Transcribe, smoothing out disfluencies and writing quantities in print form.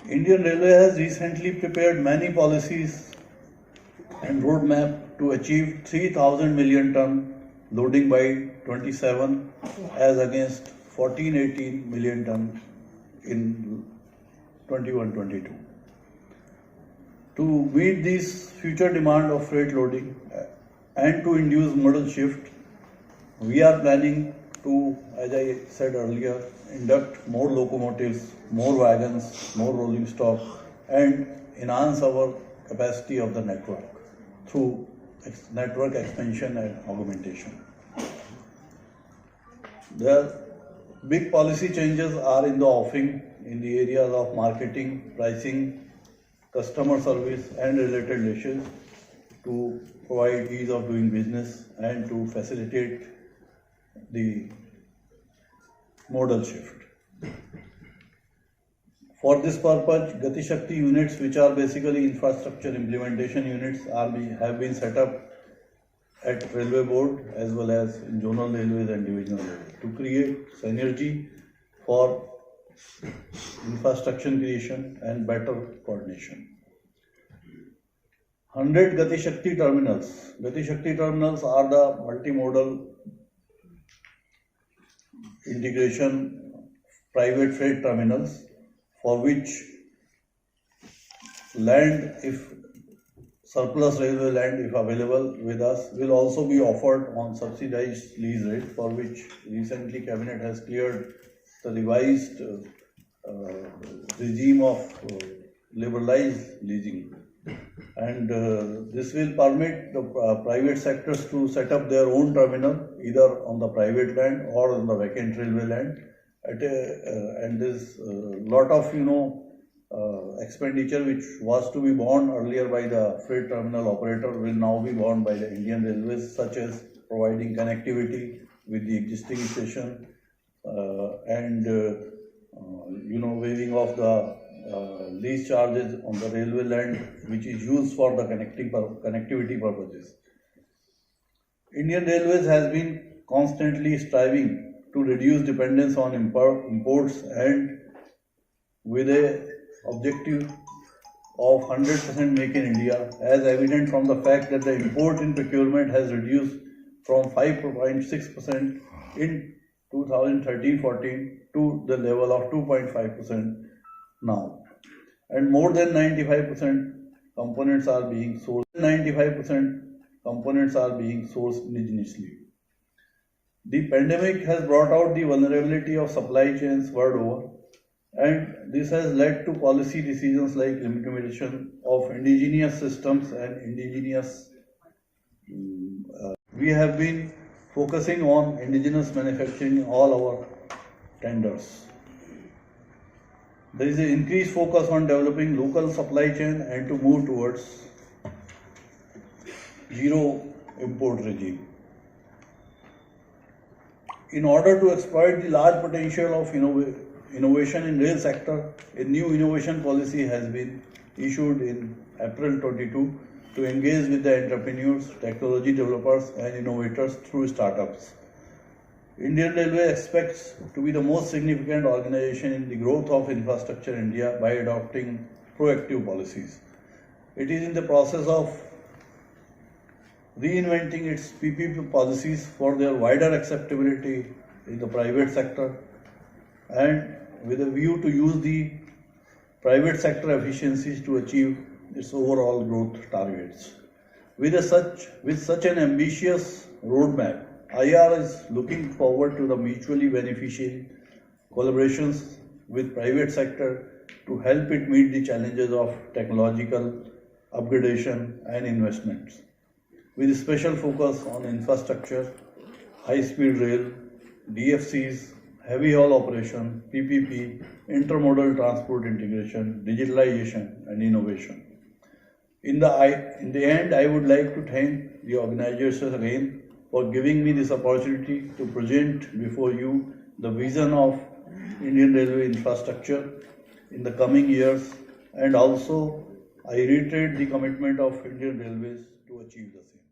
Indian Railway has recently prepared many policies and roadmap to achieve 3,000 million ton loading by 27 as against 14-18 million ton in 21-22. To meet this future demand of freight loading and to induce modal shift, we are planning to, as I said earlier, induct more locomotives, more wagons, more rolling stock, and enhance our capacity of the network through network expansion and augmentation. The big policy changes are in the offing in the areas of marketing, pricing, customer service and related issues to provide ease of doing business and to facilitate the modal shift. For this purpose, Gati Shakti units, which are basically infrastructure implementation units, have been set up at Railway Board as well as in zonal railways and divisional railways to create synergy for infrastructure creation and better coordination. 100 Gati Shakti terminals. Gati Shakti terminals are the multimodal integration private freight terminals for which land, if surplus railway land, if available with us, will also be offered on subsidized lease rate, for which recently Cabinet has cleared the revised regime of liberalized leasing. And this will permit the private sectors to set up their own terminal either on the private land or on the vacant railway land. And this lot of expenditure which was to be borne earlier by the freight terminal operator will now be borne by the Indian Railways, such as providing connectivity with the existing station and waiving of the lease charges on the railway land which is used for the connectivity purposes. Indian Railways has been constantly striving to reduce dependence on imports and with a objective of 100% make in India, as evident from the fact that the import in procurement has reduced from 5.6% in 2013-14 to the level of 2.5% now. And more than 95% components are being sourced. 95% components are being sourced indigenously. The pandemic has brought out the vulnerability of supply chains world over, and this has led to policy decisions like implementation of indigenous systems and indigenous. We have been focusing on indigenous manufacturing in all our tenders. There is an increased focus on developing local supply chain and to move towards zero import regime. In order to exploit the large potential of innovation in rail sector, a new innovation policy has been issued in April 22 to engage with the entrepreneurs, technology developers and innovators through startups. Indian Railway expects to be the most significant organization in the growth of infrastructure in India by adopting proactive policies. It is in the process of reinventing its PPP policies for their wider acceptability in the private sector and with a view to use the private sector efficiencies to achieve its overall growth targets. With such an ambitious roadmap, IR is looking forward to the mutually beneficial collaborations with private sector to help it meet the challenges of technological upgradation and investments, with special focus on infrastructure, high-speed rail, DFCs, heavy haul operation, PPP, intermodal transport integration, digitalization and innovation. In the end, I would like to thank the organizers again for giving me this opportunity to present before you the vision of Indian Railway infrastructure in the coming years, and also I reiterate the commitment of Indian Railways to achieve the same.